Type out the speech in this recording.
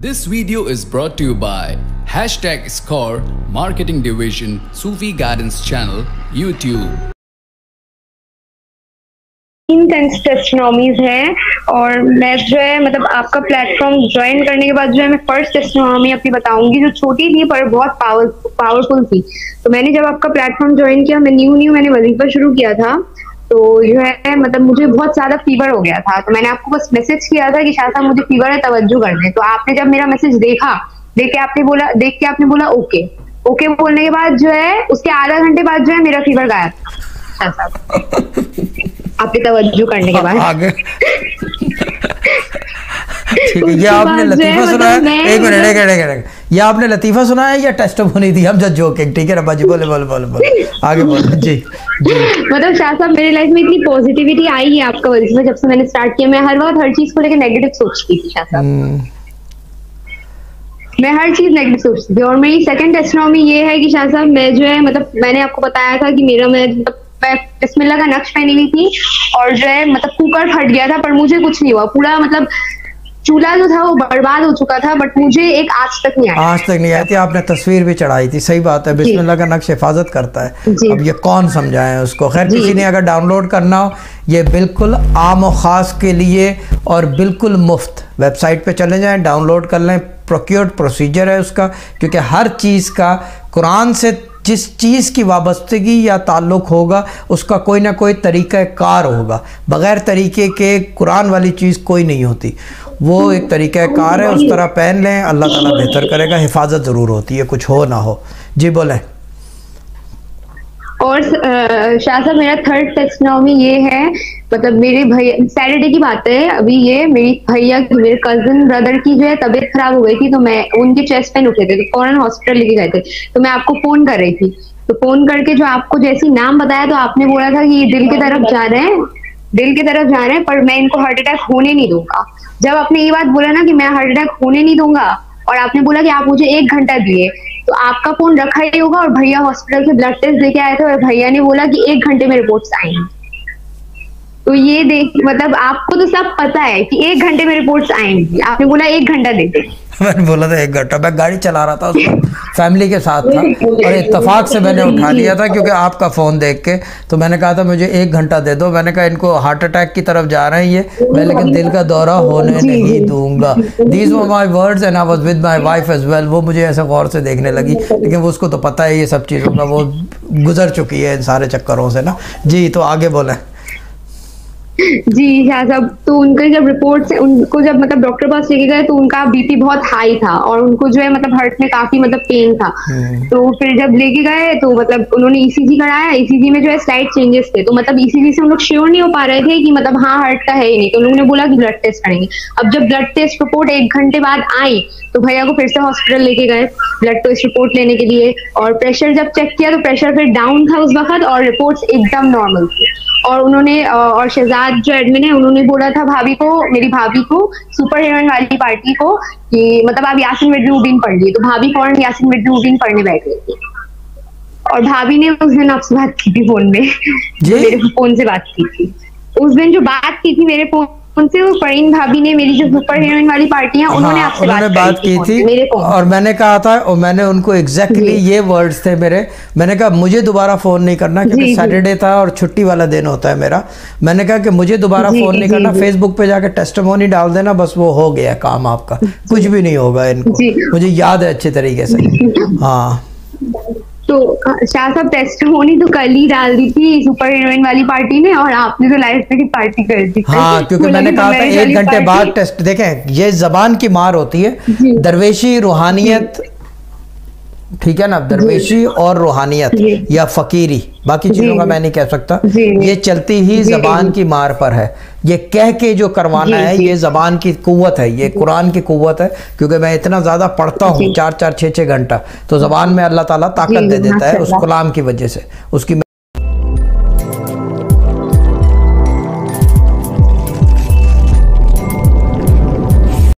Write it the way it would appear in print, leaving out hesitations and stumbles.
This video is brought to you by #Score Marketing Division Sufi Guidance Channel YouTube। 3 टेस्टोनॉमीज हैं और मैं जो है मतलब आपका प्लेटफॉर्म ज्वाइन करने के बाद जो है मैं फर्स्ट टेस्टोनॉमी अपनी बताऊंगी जो छोटी थी पर बहुत पावरफुल थी। तो मैंने जब आपका प्लेटफॉर्म ज्वाइन किया, मैं न्यू मैंने वजीफा शुरू किया था, तो जो है मतलब मुझे बहुत ज्यादा फीवर हो गया था। तो मैंने आपको बस मैसेज किया था कि शाह साहब मुझे फीवर है, तवज्जो कर दें। तो आपने जब मेरा मैसेज देखा, देख के आपने बोला ओके बोलने के बाद जो है उसके आधा घंटे बाद जो है मेरा फीवर गायब शाह साहब आपके तवज्जो करने के बाद। ठीक है, ये आपने लतीफा सुना है? एक मिनट, ये आपने लतीफा सुना है या टेस्टिमोनी थी? हम जस्ट जोकिंग। ठीक है रब्बा जी, बोले आगे बोले जी। मतलब शाह साहब मेरी लाइफ में इतनी पॉजिटिविटी आई है आपका वजह से, जब से मैंने स्टार्ट किया। मैं हर वक्त हर चीज को लेकर नेगेटिव सोचती थी शाह साहब, मैं हर चीज नेगेटिव सोचती थी। और मेरी सेकंड टेस्टिमोनी ये है कि शाह साहब मैं जो है मतलब मैंने आपको बताया था कि मैं बिस्मिल्लाह का नक्श पहनी हुई थी और जो है मतलब कुकर फट गया था, पर मुझे कुछ नहीं हुआ। पूरा मतलब चूल्हा जो था वो बर्बाद हो चुका था, बट मुझे एक आज तक नहीं आई थी। आपने तस्वीर भी चढ़ाई थी, सही बात है। बिस्मिल्लाह का नक्श हिफाजत करता है। अब ये कौन समझाए उसको। खैर, किसी ने अगर डाउनलोड करना हो, ये बिल्कुल आम और ख़ास के लिए और बिल्कुल मुफ्त, वेबसाइट पे चले जाएं, डाउनलोड कर लें। प्रोक्योर्ड प्रोसीजर है उसका, क्योंकि हर चीज़ का कुरान से जिस चीज़ की वाबस्तगी या ताल्लुक़ होगा उसका कोई ना कोई तरीक़ा कार होगा। बग़ैर तरीके के कुरान वाली चीज़ कोई नहीं होती, वो एक तरीक़ा कार है। उस तरह पहन लें, अल्लाह ताला बेहतर करेगा। हिफाजत ज़रूर होती है, कुछ हो ना हो। जी बोलें। और शाह साहब मेरा थर्ड टेस्टिमोनी ये है, मतलब मेरे भैया, सैटरडे की बात है अभी, ये मेरी भैया की, मेरे कजिन ब्रदर की जो है तबीयत खराब हो गई थी, तो मैं उनके चेस्ट पेन उठे थे, तो फौरन हॉस्पिटल लेके गए थे। तो मैं आपको फोन कर रही थी, तो फोन करके जो आपको जैसी नाम बताया, तो आपने बोला था कि ये दिल की तरफ जा रहे हैं, पर मैं इनको हार्ट अटैक होने नहीं दूंगा। जब आपने ये बात बोला ना कि मैं हार्ट अटैक होने नहीं दूंगा, और आपने बोला कि आप मुझे 1 घंटा दिए, तो आपका फोन रखा ही होगा और भैया हॉस्पिटल से ब्लड टेस्ट देके आए थे और भैया ने बोला कि 1 घंटे में रिपोर्ट्स आएंगी। तो ये देख मतलब आपको तो सब पता है कि 1 घंटे में रिपोर्ट्स आएंगी, आपने बोला 1 घंटा दे दे। मैंने बोला था 1 घंटा। मैं गाड़ी चला रहा था, उसमें फैमिली के साथ था और इत्तेफाक से मैंने उठा लिया था क्योंकि आपका फ़ोन देख के। तो मैंने कहा था मुझे 1 घंटा दे दो। मैंने कहा इनको हार्ट अटैक की तरफ जा रहे हैं ये, मैं लेकिन दिल का दौरा होने नहीं दूंगा। These were my words and I was with my wife as well. वो मुझे ऐसे गौर से देखने लगी, लेकिन वो उसको तो पता है ये सब चीज़ों का, वो गुजर चुकी है इन सारे चक्करों से ना। जी तो आगे बोलें। जी शाह साहब, तो उनके जब रिपोर्ट से उनको जब मतलब डॉक्टर पास लेके गए, तो उनका बीपी बहुत हाई था और उनको जो है मतलब हार्ट में काफी मतलब पेन था। तो फिर जब लेके गए तो मतलब उन्होंने ईसीजी कराया। ईसीजी में जो है स्लाइट चेंजेस थे, तो मतलब ईसीजी से हम लोग श्योर नहीं हो पा रहे थे कि मतलब हाँ हार्ट का है ही नहीं, तो उन्होंने बोला कि ब्लड टेस्ट करेंगे। अब जब ब्लड टेस्ट रिपोर्ट 1 घंटे बाद आई, तो भैया को फिर से हॉस्पिटल लेके गए ब्लड टेस्ट रिपोर्ट लेने के लिए, और प्रेशर जब चेक किया तो प्रेशर फिर डाउन था उस वक्त और रिपोर्ट्स एकदम नॉर्मल थी। और उन्होंने और शहजाद जो एडमिन है, उन्होंने बोला था मेरी भाभी को, सुपर हीरोइन वाली पार्टी को, कि मतलब आप यासीन विद्रुद्दीन पढ़ लिए। तो भाभी फौरन यासीन विद्रुद्दीन पढ़ने बैठ गई थी। और भाभी ने उस दिन आपसे बात की थी फोन में, मेरे फोन से बात की थी उस दिन, जो बात की थी मेरे फोन से, वो फरीन भाभी ने, मेरी जो सुपर हीरोइन वाली पार्टी है, उन्होंने आपसे बात की थी मेरे फोन। और मैंने कहा था, और मैंने उनको एग्जैक्टली ये वर्ड्स थे मेरे, मैंने कहा मुझे दोबारा फ़ोन नहीं करना, क्योंकि सैटरडे था और छुट्टी वाला दिन होता है मेरा। मैंने कहा कि मुझे दोबारा फ़ोन नहीं करना, फेसबुक पे जाकर टेस्टिमोनी डाल देना, बस वो हो गया काम आपका, कुछ भी नहीं होगा इनको। मुझे याद है अच्छे तरीके से। हाँ तो शाह साहब टेस्टिमोनी तो कल ही डाल दी थी सुपर हीरोइन वाली पार्टी ने, और आपने तो लाइव में पार्टी कर दी। हाँ, क्योंकि मैंने कहा था 1 घंटे बाद टेस्ट। देखें, ये जबान की मार होती है, दरवेशी, रूहानियत, ठीक है ना, दरवेशी और रूहानियत या फकीरी, बाकी चीज़ों का मैं नहीं कह सकता, ये चलती ही ज़बान की मार पर है। ये कह के जो करवाना है, ये ज़बान की कुव्वत है, ये कुरान की कुव्वत है। क्योंकि मैं इतना ज़्यादा पढ़ता हूँ, 4-4, 6-6 घंटा, तो ज़बान में अल्लाह ताला ताकत दे देता है उस कलाम की वजह से, उसकी